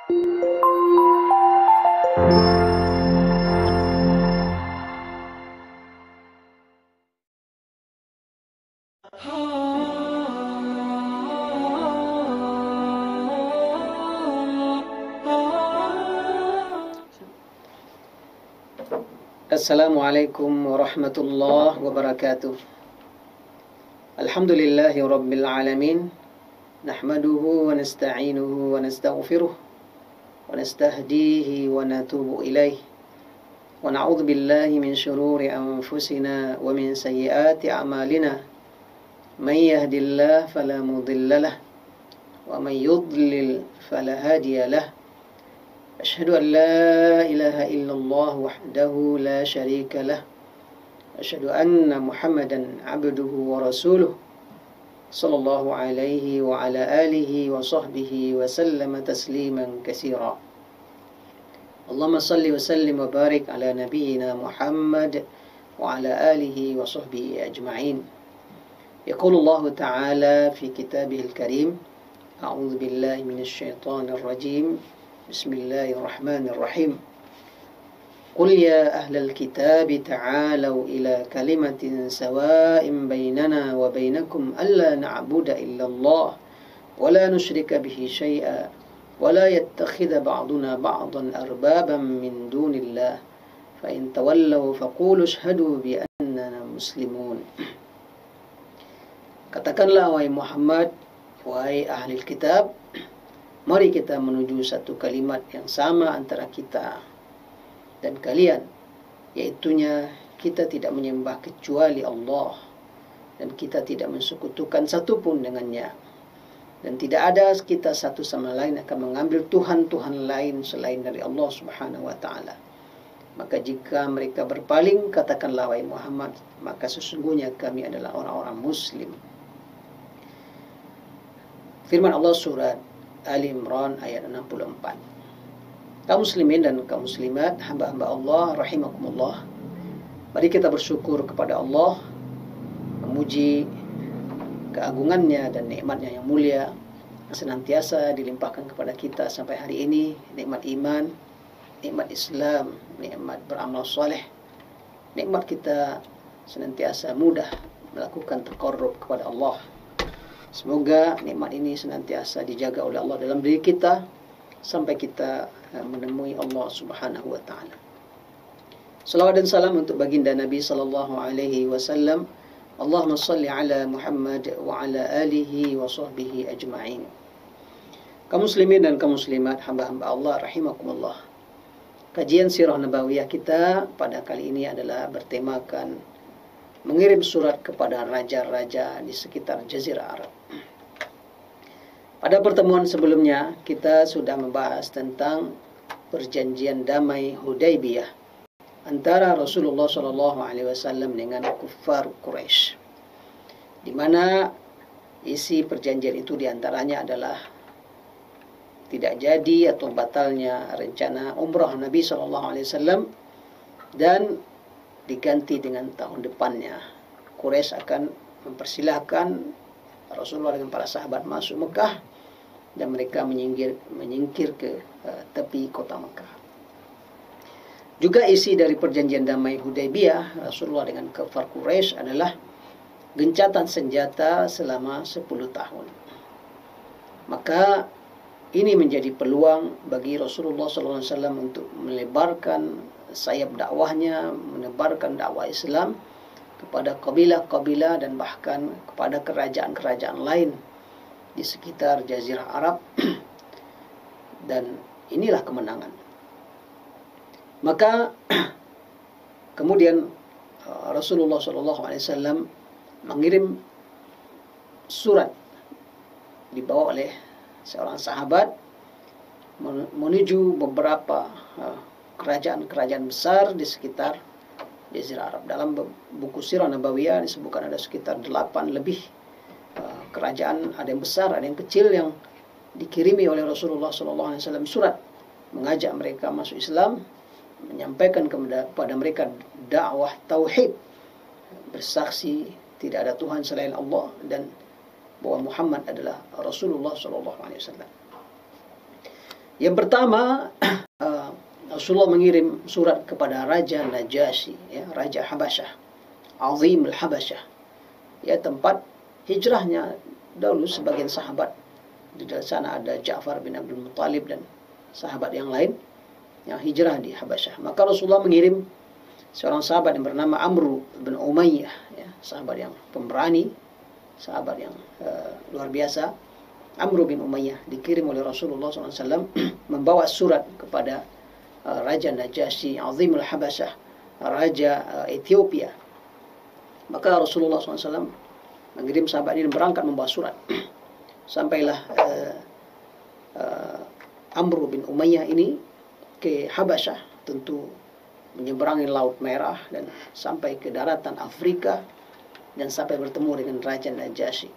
Assalamualaikum warahmatullahi wabarakatuh. Alhamdulillahi rabbil alamin. Nahmaduhu wa nasta'inuhu wa nastaghfiruh wa nastahdihi wa natubu ilaih. Wa na'udzu billahi min syururi anfusina wa min sayyiati a'malina. May yahdihillahu fala mudilla lahu wa may yudlil fala hadiya lahu. أشهد أن لا إله إلا الله وحده لا شريك له أشهد أن محمدا عبده ورسوله صلى الله عليه وعلى آله وصحبه وسلم تسليما كثيرا اللهم صل وسلم وبارك على نبينا محمد وعلى آله وصحبه أجمعين يقول الله تعالى في كتابه الكريم أعوذ بالله من الشيطان الرجيم بسم الله الرحمن الرحيم قل يا أهل الكتاب تعالوا إلى كلمة سواء بيننا وبينكم ألا نعبد إلا الله ولا نشرك به شيئا ولا يتخذ بعضنا بعضا أربابا من دون الله فإن تولوا فقولوا اشهدوا بأننا مسلمون. Katakanlah wahai Muhammad, wahai ahli kitab, mari kita menuju satu kalimat yang sama antara kita dan kalian, yaitunya kita tidak menyembah kecuali Allah dan kita tidak mensekutukan satupun dengannya, dan tidak ada kita satu sama lain akan mengambil Tuhan-Tuhan lain selain dari Allah Subhanahu wa ta'ala. Maka jika mereka berpaling, katakanlah wahai Muhammad, maka sesungguhnya kami adalah orang-orang muslim. Firman Allah surat Ali Imran ayat 64. Kaum muslimin dan kaum muslimat, hamba-hamba Allah rahimakumullah, mari kita bersyukur kepada Allah, memuji keagungannya dan nikmatnya yang mulia yang senantiasa dilimpahkan kepada kita sampai hari ini. Nikmat iman, nikmat Islam, nikmat beramal soleh, nikmat kita senantiasa mudah melakukan taqarrub kepada Allah. Semoga nikmat ini senantiasa dijaga oleh Allah dalam diri kita sampai kita menemui Allah Subhanahu wa taala. Salawat dan salam untuk baginda Nabi sallallahu alaihi wasallam. Allahumma shalli ala Muhammad wa ala alihi wa sahbihi ajma'in. Kaum muslimin dan kaum muslimat, hamba-hamba Allah rahimakumullah. Kajian sirah nabawiyah kita pada kali ini adalah bertemakan mengirim surat kepada raja-raja di sekitar Jazirah Arab. Pada pertemuan sebelumnya kita sudah membahas tentang perjanjian damai Hudaybiyah antara Rasulullah SAW dengan kuffar Quraisy, di mana isi perjanjian itu diantaranya adalah tidak jadi atau batalnya rencana umrah Nabi SAW dan diganti dengan tahun depannya. Quraisy akan mempersilahkan Rasulullah dengan para sahabat masuk Mekah dan mereka menyingkir ke tepi kota Mekah. Juga isi dari perjanjian damai Hudaybiyah Rasulullah dengan kafir Quraisy adalah gencatan senjata selama 10 tahun. Maka ini menjadi peluang bagi Rasulullah SAW untuk melebarkan sayap dakwahnya, menebarkan dakwah Islam kepada kabilah-kabilah dan bahkan kepada kerajaan-kerajaan lain di sekitar Jazirah Arab. Dan inilah kemenangan. Maka kemudian Rasulullah SAW mengirim surat dibawa oleh seorang sahabat menuju beberapa kerajaan-kerajaan besar di sekitar Jazirah Arab. Dalam buku Sirah Nabawiyah disebutkan ada sekitar 8 lebih kerajaan, ada yang besar, ada yang kecil, yang dikirimi oleh Rasulullah SAW surat mengajak mereka masuk Islam, menyampaikan kepada mereka dakwah tauhid, bersaksi tidak ada Tuhan selain Allah dan bahwa Muhammad adalah Rasulullah SAW. Yang pertama, Rasulullah mengirim surat kepada Raja Najasyi, ya, Raja Habasyah, Azim al-Habasyah, ya, tempat hijrahnya dahulu sebagian sahabat. Di sana ada Ja'far bin Abdul Muttalib dan sahabat yang lain yang hijrah di Habasyah. Maka Rasulullah mengirim seorang sahabat yang bernama Amr bin Umayyah, ya, sahabat yang pemberani, sahabat yang luar biasa. Amr bin Umayyah dikirim oleh Rasulullah SAW membawa surat kepada Raja Najasyi, Azimul Habasyah, Raja Ethiopia. Maka Rasulullah SAW mengirim sahabat ini berangkat membawa surat. Sampailah Amr bin Umayyah ini ke Habasyah, tentu menyeberangi Laut Merah dan sampai ke daratan Afrika dan sampai bertemu dengan Raja Najasyi,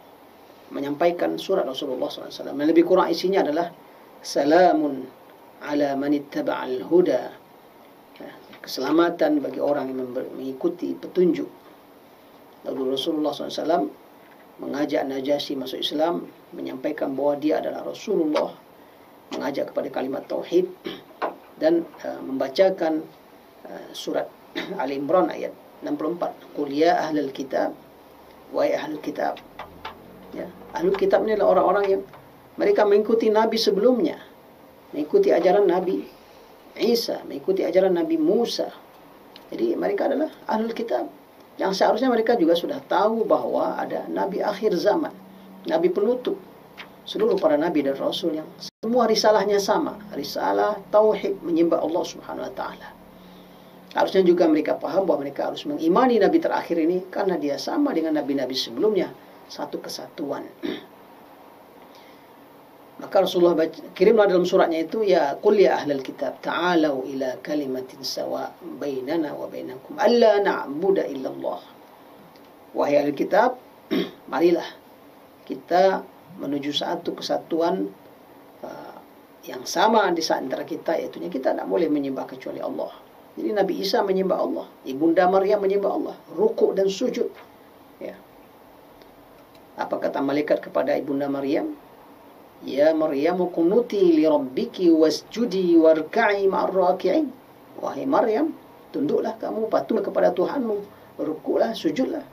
menyampaikan surat Rasulullah SAW. Yang lebih kurang isinya adalah salamun ala man ittaba'al huda, keselamatan bagi orang yang mengikuti petunjuk. Lalu Rasulullah SAW mengajak Najasyi masuk Islam, menyampaikan bahwa dia adalah Rasulullah, mengajak kepada kalimat tauhid, dan membacakan surat Ali Imran ayat 64. Qul ya ahlal kitab, wahai ahlul kitab. Ya, ahlul kitab ini adalah orang-orang yang mereka mengikuti Nabi sebelumnya, mengikuti ajaran Nabi Isa, mengikuti ajaran Nabi Musa. Jadi mereka adalah ahlul kitab, yang seharusnya mereka juga sudah tahu bahwa ada Nabi akhir zaman, Nabi penutup, seluruh para Nabi dan Rasul yang semua risalahnya sama, risalah tauhid, menyembah Allah Subhanahu Wa Taala. Harusnya juga mereka paham bahwa mereka harus mengimani Nabi terakhir ini karena dia sama dengan Nabi-Nabi sebelumnya, satu kesatuan. Maka Rasulullah kirimlah dalam suratnya itu, ya qul ya ahlal kitab ta'alau ila kalimatin sawa bainana wa bainakum alla na'budu illallah. Wahai ahlul kitab, marilah kita menuju satu kesatuan yang sama di antara kita, yaitu kita tidak boleh menyembah kecuali Allah. Jadi Nabi Isa menyembah Allah, Ibunda Maryam menyembah Allah, rukuk dan sujud. Ya. Apa kata malaikat kepada Ibunda Maryam? Ya Maryam kunuti li rabbiki wasjudi warka'i ma'ar raki'in. Wahai Maryam, tunduklah kamu, patuhlah kepada Tuhanmu, rukuklah, sujudlah.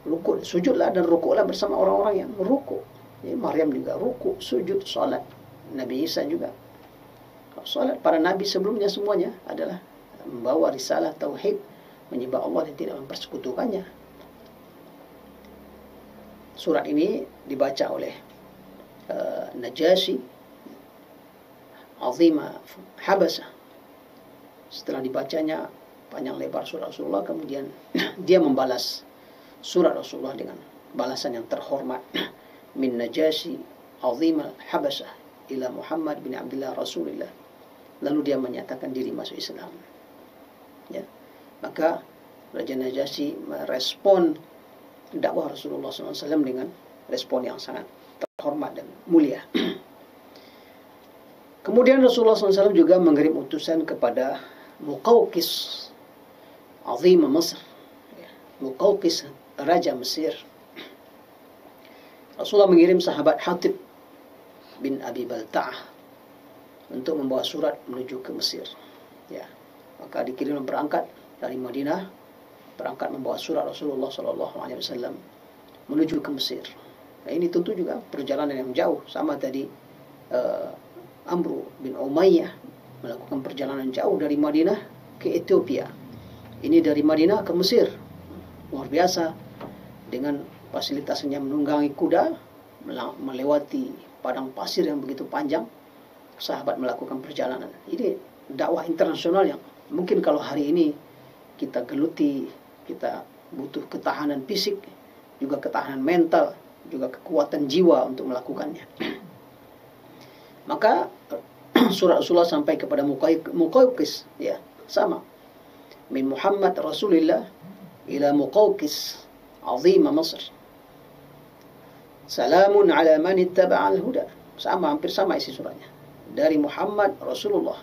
Rukuk, sujudlah dan rukuklah bersama orang-orang yang rukuk. Ya, Maryam juga rukuk, sujud, salat. Nabi Isa juga salat. Para nabi sebelumnya semuanya adalah membawa risalah tauhid, menyembah Allah dan tidak mempersekutukannya. Surat ini dibaca oleh Najasyi, Azimah Habasyah. Setelah dibacanya panjang lebar surat Rasulullah, kemudian dia membalas surat Rasulullah dengan balasan yang terhormat. Min Najasyi Azimah Habasyah ila Muhammad bin Abdullah Rasulullah. Lalu dia menyatakan diri masuk Islam. Ya. Maka Raja Najasyi merespon dakwah Rasulullah SAW dengan respon yang sangat terhormat dan mulia. Kemudian Rasulullah SAW juga mengirim utusan kepada Muqawqis, Azim Mesir, Muqawqis, Raja Mesir. Rasulullah mengirim sahabat Hatib bin Abi Balta'ah untuk membawa surat menuju ke Mesir. Ya, maka dikirim berangkat dari Madinah, berangkat membawa surat Rasulullah SAW menuju ke Mesir. Nah, ini tentu juga perjalanan yang jauh, sama tadi Amr bin Umayyah melakukan perjalanan jauh dari Madinah ke Ethiopia. Ini dari Madinah ke Mesir, luar biasa, dengan fasilitasnya menunggangi kuda, melewati padang pasir yang begitu panjang. Sahabat melakukan perjalanan. Ini dakwah internasional yang mungkin kalau hari ini kita geluti, kita butuh ketahanan fisik, juga ketahanan mental, juga kekuatan jiwa untuk melakukannya. Maka surat Rasulullah sampai kepada Muqawqis, ya, sama. Min Muhammad Rasulullah ila Muqawqis Azim Mesir. Salamun ala man ittaba'al huda. Sama, hampir sama isi suratnya. Dari Muhammad Rasulullah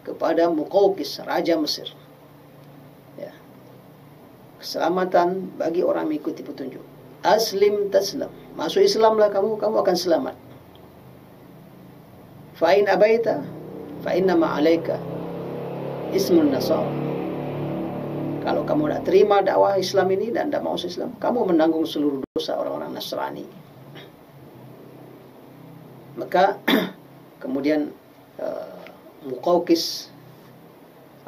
kepada Muqawqis, Raja Mesir. Ya. Keselamatan bagi orang mengikuti petunjuk. Aslim taslam. Masuk Islamlah kamu, kamu akan selamat. Fa'in abaita fa innama 'alaika ismun nasara. Kalau kamu tidak terima dakwah Islam ini dan tidak mau Islam, kamu menanggung seluruh dosa orang-orang Nasrani. Maka kemudian Muqawqis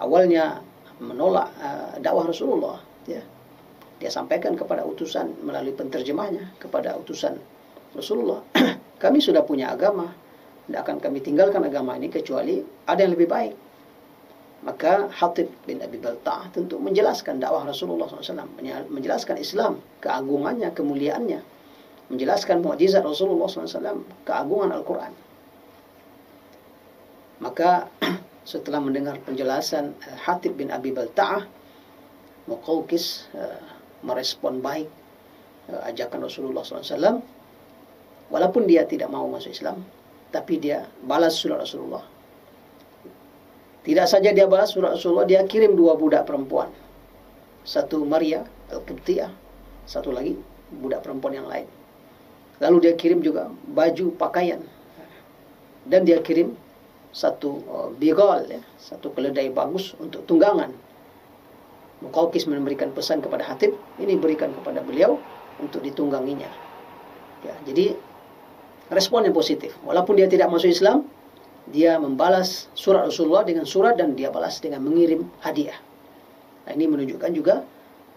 awalnya menolak dakwah Rasulullah, ya. Dia sampaikan kepada utusan melalui penterjemahnya kepada utusan Rasulullah, kami sudah punya agama, tidak akan kami tinggalkan agama ini kecuali ada yang lebih baik. Maka Hatib bin Abi Balta'ah tentu menjelaskan dakwah Rasulullah SAW, menjelaskan Islam, keagungannya, kemuliaannya, menjelaskan mukjizat Rasulullah SAW, keagungan Al-Quran. Maka setelah mendengar penjelasan Hatib bin Abi Balta'ah, Muqawqis merespon baik ajakan Rasulullah SAW. Walaupun dia tidak mau masuk Islam, tapi dia balas surat Rasulullah. Tidak saja dia balas surat Rasulullah, dia kirim 2 budak perempuan. Satu Maria Al-Qibtiyah, satu lagi budak perempuan yang lain. Lalu dia kirim juga baju, pakaian. Dan dia kirim satu bigal, ya, satu keledai bagus untuk tunggangan. Muqawqis memberikan pesan kepada Hatib, ini berikan kepada beliau untuk ditungganginya. Ya, jadi respon yang positif. Walaupun dia tidak masuk Islam, dia membalas surat Rasulullah dengan surat dan dia balas dengan mengirim hadiah. Nah, ini menunjukkan juga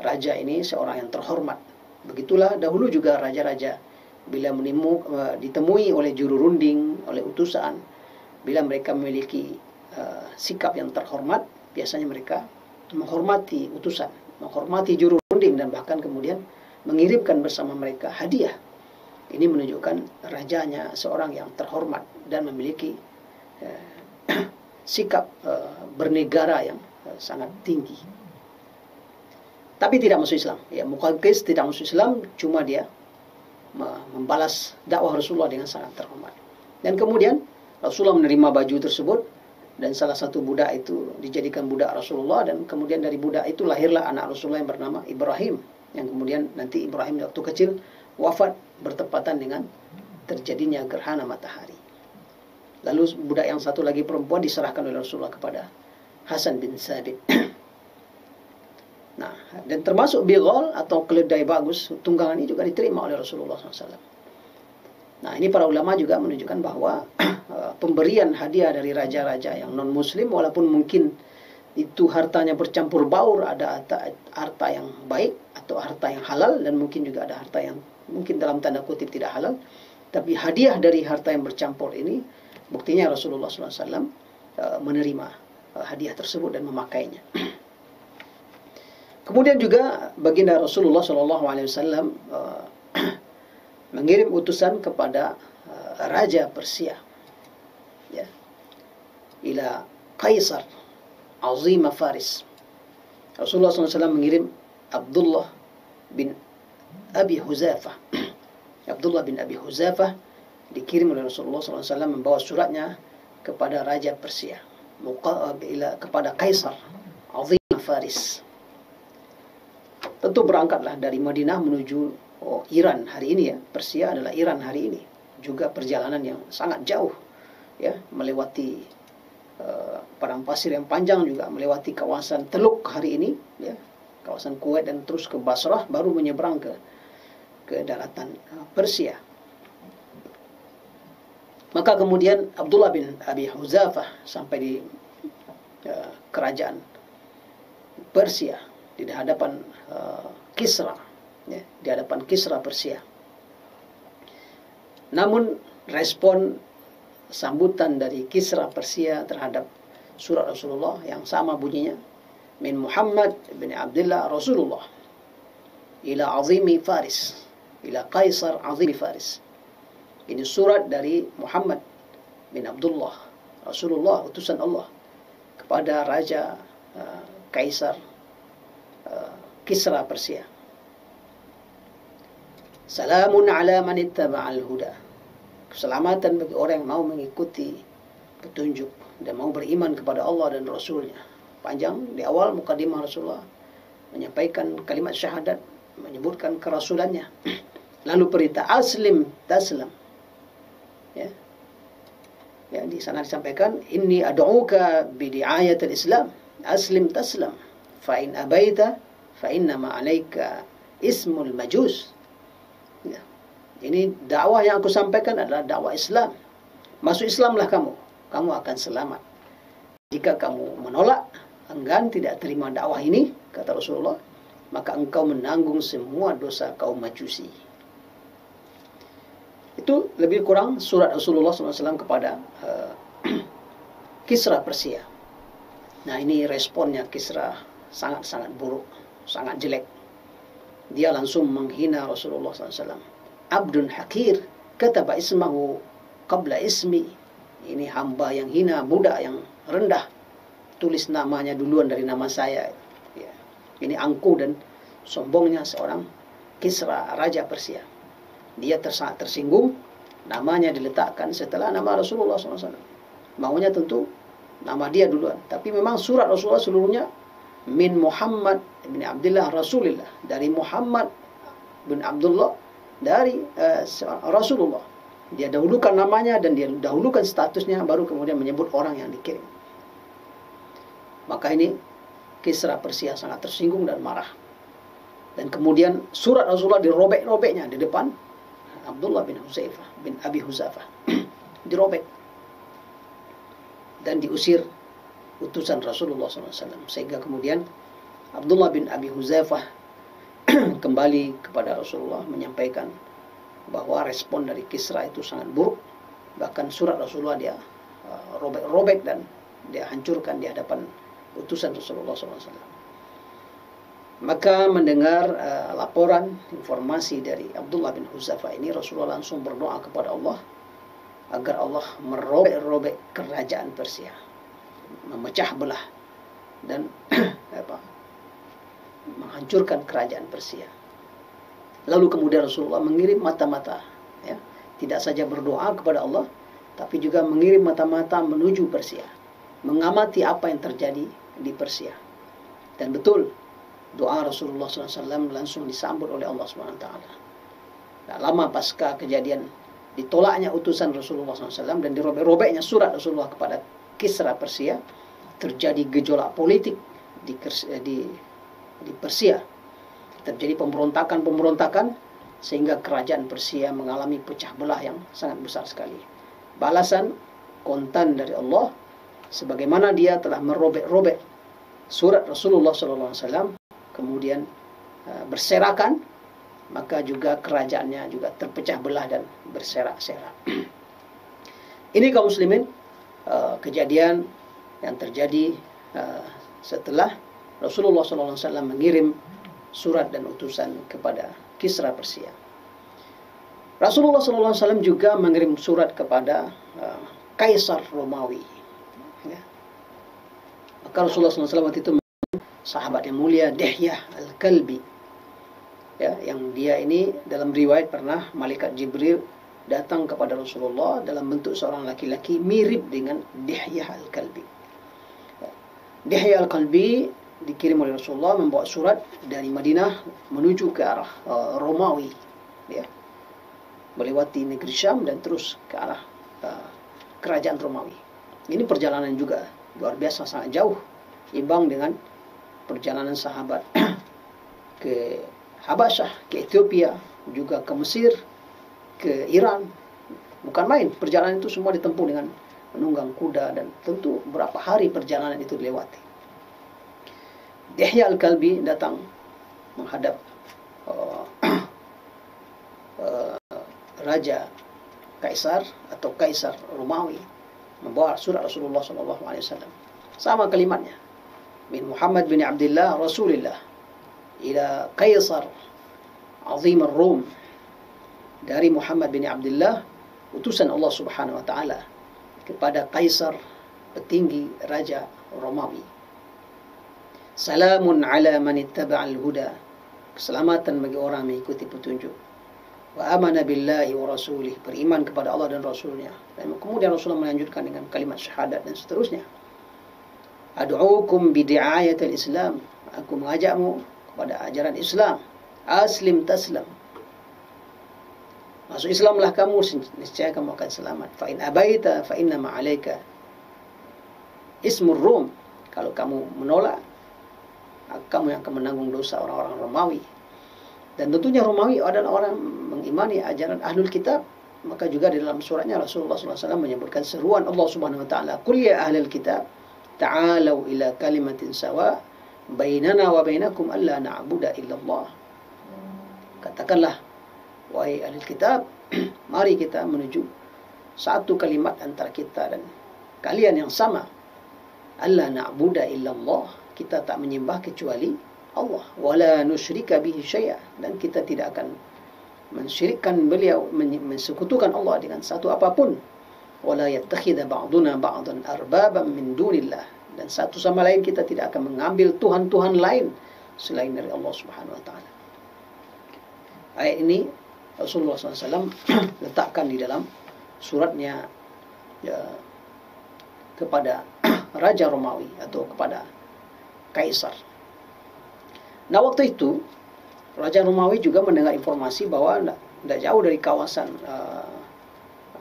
raja ini seorang yang terhormat. Begitulah dahulu juga raja-raja bila ditemui oleh juru runding, oleh utusan, bila mereka memiliki sikap yang terhormat, biasanya mereka menghormati utusan, menghormati juru runding dan bahkan kemudian mengirimkan bersama mereka hadiah. Ini menunjukkan rajanya seorang yang terhormat dan memiliki sikap bernegara yang sangat tinggi. Tapi tidak masuk Islam. Ya, Muqawqis tidak masuk Islam, cuma dia membalas dakwah Rasulullah dengan sangat terhormat. Dan kemudian Rasulullah menerima baju tersebut dan salah satu budak itu dijadikan budak Rasulullah, dan kemudian dari budak itu lahirlah anak Rasulullah yang bernama Ibrahim, yang kemudian nanti Ibrahim waktu kecil wafat bertepatan dengan terjadinya gerhana matahari. Lalu budak yang satu lagi perempuan diserahkan oleh Rasulullah kepada Hasan bin Sabit. Nah, dan termasuk bighal atau keledai bagus, tunggangan ini juga diterima oleh Rasulullah SAW. Nah, ini para ulama juga menunjukkan bahwa pemberian hadiah dari raja-raja yang non-muslim, walaupun mungkin itu hartanya bercampur baur, ada harta yang baik atau harta yang halal, dan mungkin juga ada harta yang mungkin dalam tanda kutip tidak halal, tapi hadiah dari harta yang bercampur ini, buktinya Rasulullah SAW menerima hadiah tersebut dan memakainya. Kemudian juga baginda Rasulullah SAW mengirim utusan kepada Raja Persia, ya, ila Kaisar Azim Faris. Rasulullah SAW mengirim Abdullah bin Abi Huzafah. Abdullah bin Abi Huzafah dikirim oleh Rasulullah SAW membawa suratnya kepada Raja Persia, kepada Kaisar Azim Faris. Tentu berangkatlah dari Madinah menuju Iran hari ini, ya. Persia adalah Iran hari ini. Juga perjalanan yang sangat jauh, ya, melewati padang pasir yang panjang, juga melewati kawasan Teluk hari ini, ya, kawasan Kuwait, dan terus ke Basrah, baru menyeberang ke daratan Persia. Maka kemudian Abdullah bin Abi Huzafah sampai di kerajaan Persia, di hadapan Kisra, ya, di hadapan Kisra Persia. Namun respon sambutan dari Kisra Persia terhadap surat Rasulullah yang sama bunyinya, min Muhammad bin Abdullah Rasulullah ila azimi Faris, ila Kaisar azimi Faris. Ini surat dari Muhammad bin Abdullah Rasulullah, utusan Allah, kepada Raja Kaisar Kisra Persia. Salamun ala man ittaba'al huda. Keselamatan bagi orang yang mau mengikuti petunjuk dan mau beriman kepada Allah dan Rasulnya. Panjang di awal mukadimah Rasulullah menyampaikan kalimat syahadat, menyebutkan kerasulannya. Lalu perintah aslim taslam, ya. Ya, di sana disampaikan, inni ad'uka bidi'ayatil Islam, aslim taslam, fa in abaita fa inna ma 'alaika ismul majus. Ya. Ini dakwah yang aku sampaikan adalah dakwah Islam. Masuk Islamlah kamu, kamu akan selamat. Jika kamu menolak, enggan tidak terima dakwah ini, kata Rasulullah, maka engkau menanggung semua dosa kaum Majusi. Itu lebih kurang surat Rasulullah SAW kepada Kisra Persia. Nah, ini responnya Kisra sangat-sangat buruk, sangat jelek. Dia langsung menghina Rasulullah SAW. Abdun hakir, kataba ismahu qabla ismi. Ini hamba yang hina, budak yang rendah, tulis namanya duluan dari nama saya. Ya. Ini angkuh dan sombongnya seorang Kisra, Raja Persia. Dia sangat tersinggung, namanya diletakkan setelah nama Rasulullah SAW. Maunya tentu nama dia duluan. Tapi memang surat Rasulullah seluruhnya min Muhammad bin Abdullah Rasulullah, dari Muhammad bin Abdullah, dari Rasulullah. Dia dahulukan namanya dan dia dahulukan statusnya, baru kemudian menyebut orang yang dikirim. Maka ini Kisra Persia sangat tersinggung dan marah. Dan kemudian surat Rasulullah dirobek-robeknya di depan Abdullah bin Abi Huzaifah. Dirobek. Dan diusir utusan Rasulullah SAW. Sehingga kemudian Abdullah bin Abi Huzaifah kembali kepada Rasulullah menyampaikan bahwa respon dari Kisra itu sangat buruk. Bahkan surat Rasulullah dia robek-robek dan dia hancurkan di hadapan utusan Rasulullah SAW. Maka mendengar laporan, informasi dari Abdullah bin Huzaifah ini, Rasulullah langsung berdoa kepada Allah agar Allah merobek-robek kerajaan Persia, memecah belah dan menghancurkan kerajaan Persia. Lalu kemudian Rasulullah mengirim mata-mata, ya, tidak saja berdoa kepada Allah, tapi juga mengirim mata-mata menuju Persia, mengamati apa yang terjadi di Persia. Dan betul, doa Rasulullah SAW langsung disambut oleh Allah SWT. Tak lama pasca kejadian ditolaknya utusan Rasulullah SAW dan dirobek-robeknya surat Rasulullah kepada Kisra Persia, terjadi gejolak politik di Persia. Terjadi pemberontakan sehingga kerajaan Persia mengalami pecah belah yang sangat besar sekali. Balasan kontan dari Allah, sebagaimana dia telah merobek-robek surat Rasulullah SAW, kemudian berserakan, maka juga kerajaannya juga terpecah belah dan berserak-serak. Ini kaum muslimin, kejadian yang terjadi setelah Rasulullah SAW mengirim surat dan utusan kepada Kisra Persia. Rasulullah SAW juga mengirim surat kepada Kaisar Romawi. Ya. Maka Rasulullah SAW waktu itu sahabat yang mulia Dihyah Al-Kalbi, ya, yang dia ini dalam riwayat pernah malaikat Jibril datang kepada Rasulullah dalam bentuk seorang laki-laki mirip dengan Dihyah Al-Kalbi. Dihyah Al-Kalbi dikirim oleh Rasulullah membawa surat dari Madinah menuju ke arah Romawi, ya, melewati negeri Syam dan terus ke arah kerajaan Romawi. Ini perjalanan juga luar biasa, sangat jauh, imbang dengan perjalanan sahabat ke Habasyah, ke Ethiopia, juga ke Mesir, ke Iran. Bukan main, perjalanan itu semua ditempuh dengan menunggang kuda dan tentu berapa hari perjalanan itu dilewati. Dihyah Al-Kalbi datang menghadap Raja Kaisar atau Kaisar Romawi, membawa surat Rasulullah SAW. Sama kalimatnya, min Muhammad bin Abdullah Rasulullah ila Kaisar Azim Ar-Rum, dari Muhammad bin Abdullah, utusan Allah Subhanahu wa Ta'ala, kepada Kaisar petinggi Raja Romawi. Salamun ala man ittaba'al huda, keselamatan bagi orang mengikuti petunjuk. Wa amana billahi wa rasulih, beriman kepada Allah dan Rasulnya. Dan kemudian Rasulullah melanjutkan dengan kalimat syahadat dan seterusnya. Ad'ukum bidi'ayatil Islam, aku mengajakmu kepada ajaran Islam. Aslim taslam, Masuk Islamlah kamu, niscaya kamu akan selamat. Fa in abaita fa inna ma 'alaika ismur Rum. Kalau kamu menolak, kamu yang akan menanggung dosa orang-orang Romawi. Dan tentunya Romawi adalah orang mengimani ajaran Ahlul Kitab. Maka juga di dalam suratnya Rasulullah SAW menyebutkan seruan Allah Subhanahu Wa Taala, "Qul ya ahlal kitab, ta'alau ila kalimatin sawa, bainana wa bainakum alla na'budu illallah." Katakanlah, wahai ahlul kitab, mari kita menuju satu kalimat antara kita dan kalian yang sama. Alla na'budu illallah, kita tak menyembah kecuali Allah. Wala nusyrika bihi syai'a, dan kita tidak akan mensyirikkan beliau, mensekutukan Allah dengan satu apapun. Wala yattakhidha ba'duna ba'dan arbaban min dunillah, dan satu sama lain kita tidak akan mengambil tuhan-tuhan lain selain dari Allah Subhanahu Wa Taala. Ayat ini Rasulullah SAW letakkan di dalam suratnya kepada Raja Romawi atau kepada Kaisar. Nah, waktu itu Raja Romawi juga mendengar informasi bahwa tidak jauh dari kawasan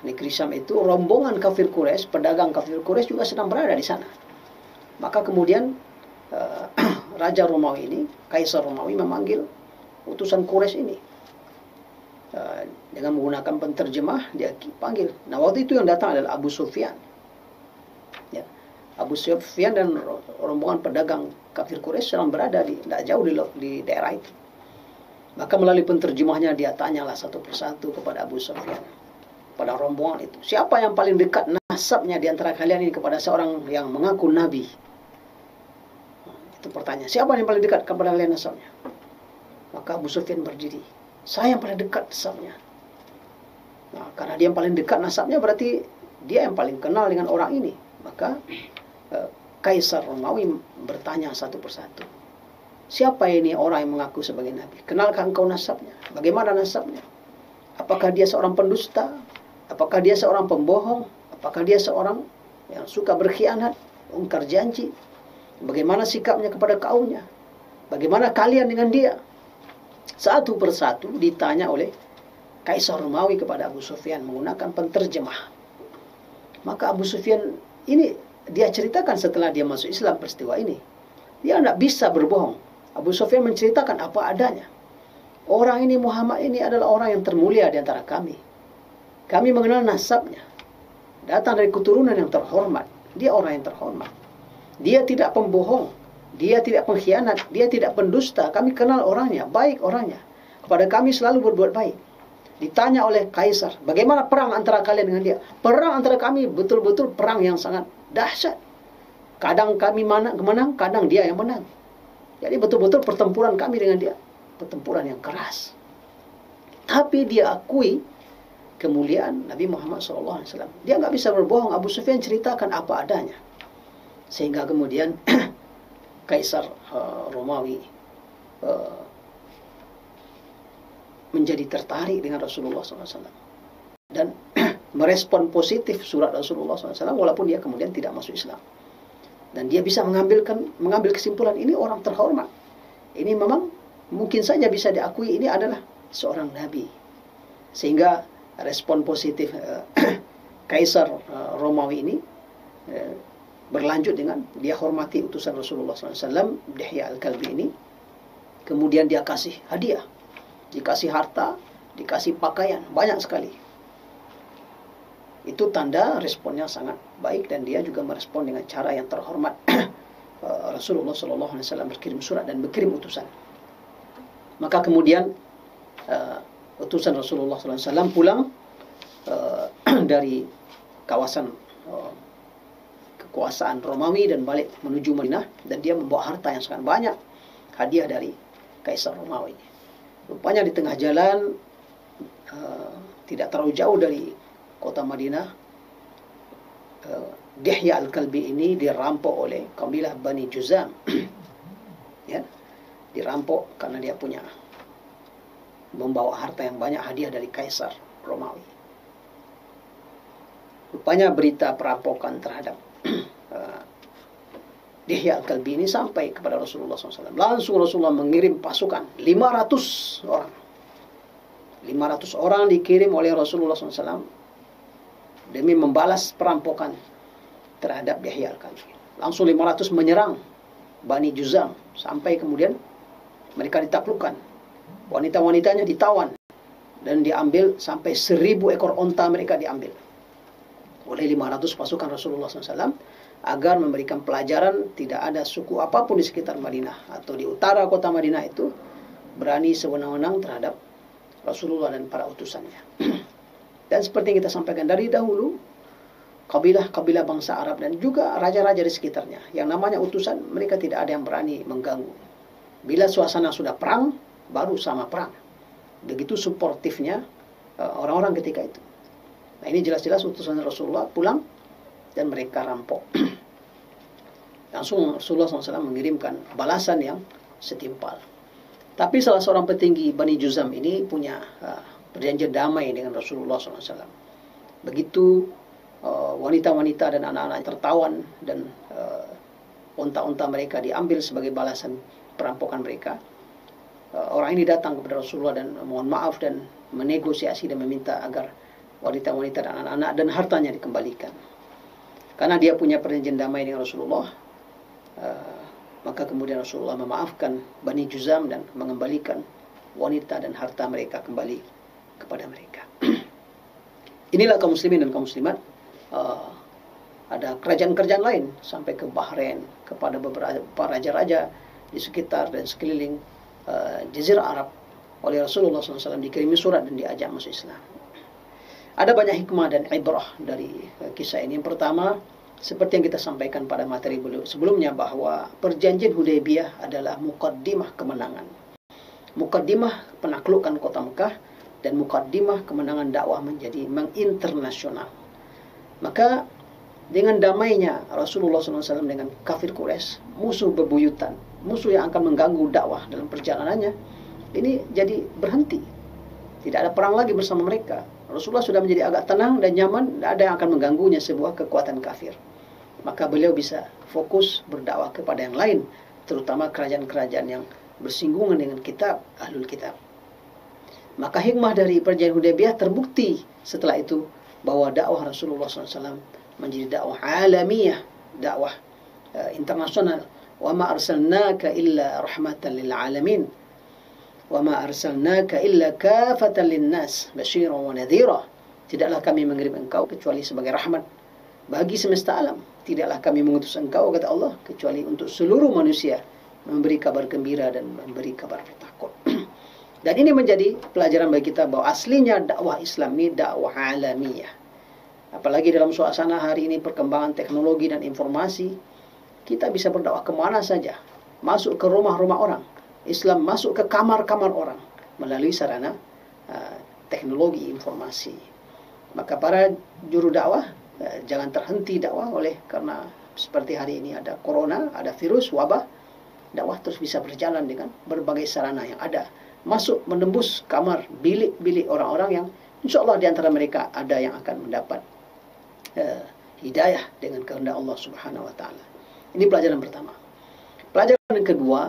negeri Syam itu rombongan kafir Quraisy, pedagang kafir Quraisy juga sedang berada di sana. Maka kemudian Raja Romawi ini, Kaisar Romawi memanggil utusan Quraisy ini. Dengan menggunakan penterjemah dia panggil. Nah, waktu itu yang datang adalah Abu Sufyan. Ya. Abu Sufyan dan rombongan pedagang kafir Quraisy sedang berada tidak jauh di daerah itu. Maka melalui penterjemahnya dia tanyalah satu persatu kepada Abu Sufyan, pada rombongan itu, siapa yang paling dekat nasabnya di antara kalian ini kepada seorang yang mengaku nabi? Itu pertanyaan. Siapa yang paling dekat kepada kalian nasabnya? Maka Abu Sufyan berdiri. Saya yang paling dekat nasabnya. Nah, karena dia yang paling dekat nasabnya berarti dia yang paling kenal dengan orang ini. Maka Kaisar Romawi bertanya satu persatu, siapa ini orang yang mengaku sebagai nabi? Kenalkan kau nasabnya? Bagaimana nasabnya? Apakah dia seorang pendusta? Apakah dia seorang pembohong? Apakah dia seorang yang suka berkhianat, ingkar janji? Bagaimana sikapnya kepada kaumnya? Bagaimana kalian dengan dia? Satu persatu ditanya oleh Kaisar Romawi kepada Abu Sufyan menggunakan penterjemah. Maka Abu Sufyan ini dia ceritakan setelah dia masuk Islam peristiwa ini. Dia tidak bisa berbohong. Abu Sufyan menceritakan apa adanya. Orang ini, Muhammad ini adalah orang yang termulia di antara kami. Kami mengenal nasabnya. Datang dari keturunan yang terhormat. Dia orang yang terhormat. Dia tidak pembohong. Dia tidak pengkhianat. Dia tidak pendusta. Kami kenal orangnya, baik orangnya. Kepada kami selalu berbuat baik. Ditanya oleh Kaisar, bagaimana perang antara kalian dengan dia? Perang antara kami betul-betul perang yang sangat dahsyat. Kadang kami menang, kadang dia yang menang. Jadi betul-betul pertempuran kami dengan dia, pertempuran yang keras. Tapi dia akui kemuliaan Nabi Muhammad SAW. Dia nggak bisa berbohong. Abu Sufyan ceritakan apa adanya. Sehingga kemudian Kaisar Romawi menjadi tertarik dengan Rasulullah SAW. Dan merespon positif surat Rasulullah SAW walaupun dia kemudian tidak masuk Islam. Dan dia bisa mengambil kesimpulan ini orang terhormat. Ini memang mungkin saja bisa diakui ini adalah seorang nabi. Sehingga respon positif Kaisar Romawi ini berlanjut dengan dia hormati utusan Rasulullah SAW, Dihya Al-Kalbi ini. Kemudian dia kasih hadiah, dikasih harta, dikasih pakaian, banyak sekali. Itu tanda responnya sangat baik dan dia juga merespon dengan cara yang terhormat. Rasulullah SAW berkirim surat dan berkirim utusan. Maka kemudian utusan Rasulullah SAW pulang dari kawasan kekuasaan Romawi dan balik menuju Madinah, dan dia membawa harta yang sangat banyak, hadiah dari Kaisar Romawi. Rupanya di tengah jalan tidak terlalu jauh dari kota Madinah, Dihya Al-Kalbi ini dirampok oleh kabilah Bani Juzam. Ya, dirampok karena dia punya membawa harta yang banyak, hadiah dari Kaisar Romawi. Rupanya berita perampokan terhadap Dihya Al-Kalbi ini sampai kepada Rasulullah SAW. Langsung Rasulullah mengirim pasukan 500 orang. 500 orang dikirim oleh Rasulullah SAW demi membalas perampokan terhadap Yahya Al-Kalbi. Langsung 500 menyerang Bani Juzam sampai kemudian mereka ditaklukkan. Wanita-wanitanya ditawan dan diambil sampai 1000 ekor onta mereka diambil oleh 500 pasukan Rasulullah SAW agar memberikan pelajaran tidak ada suku apapun di sekitar Madinah atau di utara kota Madinah itu berani sewenang-wenang terhadap Rasulullah dan para utusannya. Dan seperti yang kita sampaikan dari dahulu, kabilah-kabilah bangsa Arab dan juga raja-raja di sekitarnya yang namanya utusan, mereka tidak ada yang berani mengganggu. Bila suasana sudah perang, baru sama perang. Begitu suportifnya orang-orang ketika itu. Nah, ini jelas-jelas utusan Rasulullah pulang dan mereka rampok. Langsung Rasulullah SAW mengirimkan balasan yang setimpal. Tapi salah seorang petinggi Bani Juzam ini punya perjanjian damai dengan Rasulullah SAW. Begitu wanita-wanita dan anak-anak tertawan dan onta-onta mereka diambil sebagai balasan perampokan mereka, orang ini datang kepada Rasulullah dan mohon maaf dan menegosiasi dan meminta agar wanita-wanita dan anak-anak dan hartanya dikembalikan. Karena dia punya perjanjian damai dengan Rasulullah, maka kemudian Rasulullah memaafkan Bani Juzam dan mengembalikan wanita dan harta mereka kembali kepada mereka. Inilah kaum muslimin dan kaum muslimat. Ada kerajaan-kerajaan lain sampai ke Bahrain, kepada beberapa raja-raja di sekitar dan sekeliling Jazirah Arab oleh Rasulullah SAW dikirimi surat dan diajak masuk Islam. Ada banyak hikmah dan ibrah dari kisah ini. Yang pertama, seperti yang kita sampaikan pada materi sebelumnya, bahwa perjanjian Hudaybiyah adalah mukaddimah kemenangan. Mukaddimah penaklukan kota Mekah dan mukaddimah kemenangan dakwah menjadi menginternasional. Maka dengan damainya Rasulullah SAW dengan kafir Quraisy, musuh bebuyutan, musuh yang akan mengganggu dakwah dalam perjalanannya, ini jadi berhenti. Tidak ada perang lagi bersama mereka. Rasulullah sudah menjadi agak tenang dan nyaman, tidak ada yang akan mengganggunya sebuah kekuatan kafir. Maka beliau bisa fokus berdakwah kepada yang lain, terutama kerajaan-kerajaan yang bersinggungan dengan kitab, ahlul kitab. Maka hikmah dari perjanjian Hudaybiyah terbukti setelah itu bahwa dakwah Rasulullah SAW menjadi dakwah alamiyah, dakwah internasional. Wa ma arsalnaka illa rahmatan lil alamin. Wa ma arsalnaka illa kafatan linnas basyiran wa nadhira. Tidaklah kami mengirim engkau kecuali sebagai rahmat bagi semesta alam. Tidaklah kami mengutus engkau, kata Allah, kecuali untuk seluruh manusia, memberi kabar gembira dan memberi kabar takut. Dan ini menjadi pelajaran bagi kita bahwa aslinya dakwah Islam ini dakwah alamiyah. Apalagi dalam suasana hari ini perkembangan teknologi dan informasi, kita bisa berdakwah kemana saja, masuk ke rumah-rumah orang. Islam masuk ke kamar-kamar orang melalui sarana teknologi informasi. Maka para juru dakwah jangan terhenti dakwah karena seperti hari ini ada corona, ada virus, wabah. Dakwah terus bisa berjalan dengan berbagai sarana yang ada. Masuk menembus kamar, bilik-bilik orang-orang yang insya Allah di antara mereka ada yang akan mendapat hidayah dengan kehendak Allah Subhanahu wa Ta'ala. Ini pelajaran pertama. Pelajaran yang kedua,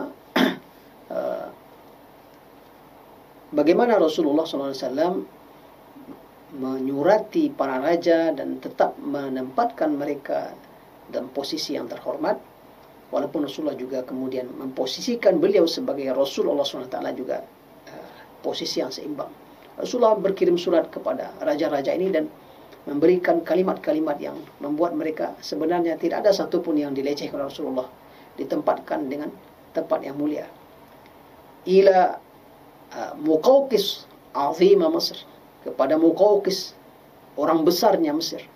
bagaimana Rasulullah SAW menyurati para raja dan tetap menempatkan mereka dalam posisi yang terhormat, walaupun Rasulullah juga kemudian memposisikan beliau sebagai Rasulullah SWT juga posisi yang seimbang. Rasulullah berkirim surat kepada raja-raja ini dan memberikan kalimat-kalimat yang membuat mereka sebenarnya tidak ada satupun yang dilecehkan Rasulullah, ditempatkan dengan tempat yang mulia. Ila Muqawqis azima Mesir, kepada Muqawqis orang besarnya Mesir.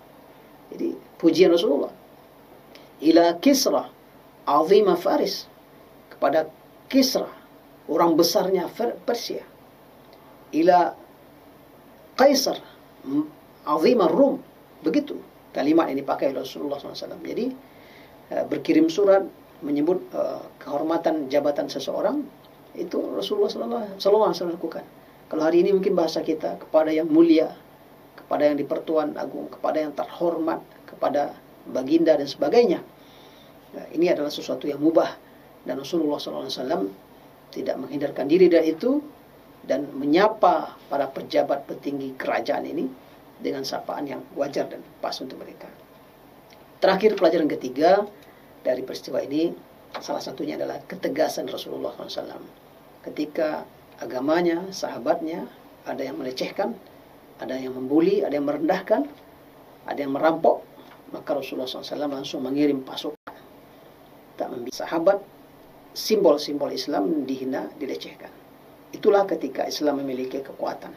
Jadi pujian Rasulullah. Ila Kisra azima Faris, kepada Kisra orang besarnya Persia. Ila Kaisar azima Rum. Begitu kalimat yang dipakai oleh Rasulullah SAW. Jadi berkirim surat menyebut kehormatan jabatan seseorang, itu Rasulullah SAW lakukan. Kalau hari ini mungkin bahasa kita, kepada yang mulia, kepada yang dipertuan agung, kepada yang terhormat, kepada baginda dan sebagainya. Nah, ini adalah sesuatu yang mubah dan Rasulullah SAW tidak menghindarkan diri dari itu. dan menyapa para pejabat petinggi kerajaan ini dengan sapaan yang wajar dan pas untuk mereka. Terakhir, pelajaran ketiga dari peristiwa ini, salah satunya adalah ketegasan Rasulullah SAW. Ketika agamanya, sahabatnya, ada yang melecehkan, ada yang membuli, ada yang merendahkan, ada yang merampok, maka Rasulullah SAW langsung mengirim pasukan. Tak membiarkan sahabat, simbol-simbol Islam dihina, dilecehkan. Itulah ketika Islam memiliki kekuatan.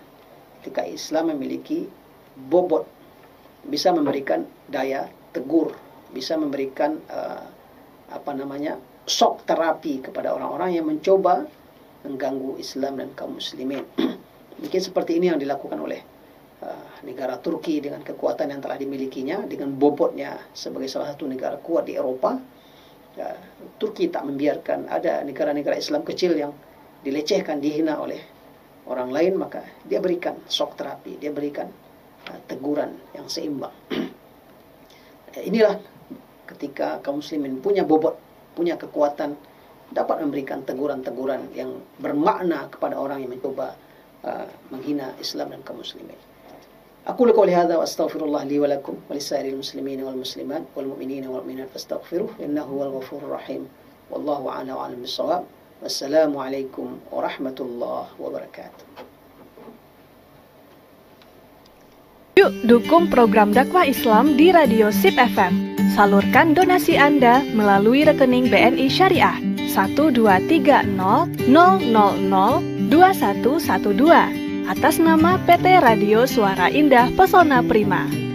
Ketika Islam memiliki bobot, bisa memberikan daya tegur, bisa memberikan shock terapi kepada orang-orang yang mencoba mengganggu Islam dan kaum muslimin. Mungkin seperti ini yang dilakukan oleh negara Turki dengan kekuatan yang telah dimilikinya, dengan bobotnya sebagai salah satu negara kuat di Eropa. Turki tak membiarkan ada negara-negara Islam kecil yang dilecehkan, dihina oleh orang lain, maka dia berikan shock terapi, dia berikan teguran yang seimbang. Inilah ketika kaum muslimin punya bobot, punya kekuatan, dapat memberikan teguran-teguran yang bermakna kepada orang yang mencoba menghina Islam dan kaum muslimin. Aku qouli hadza wa astaghfirullah li wa lakum wa lisairil muslimin wal muslimat wal mu'minina wal mu'minat fastaghfiruh innahu huwal ghafurur rahim. Wallahu a'lam wa a'lam bis-shawab. Wassalamualaikum warahmatullahi wabarakatuh. Yuk dukung program dakwah Islam di Radio SIP FM. Salurkan donasi Anda melalui rekening BNI Syariah 12300002112 atas nama PT Radio Suara Indah Pesona Prima.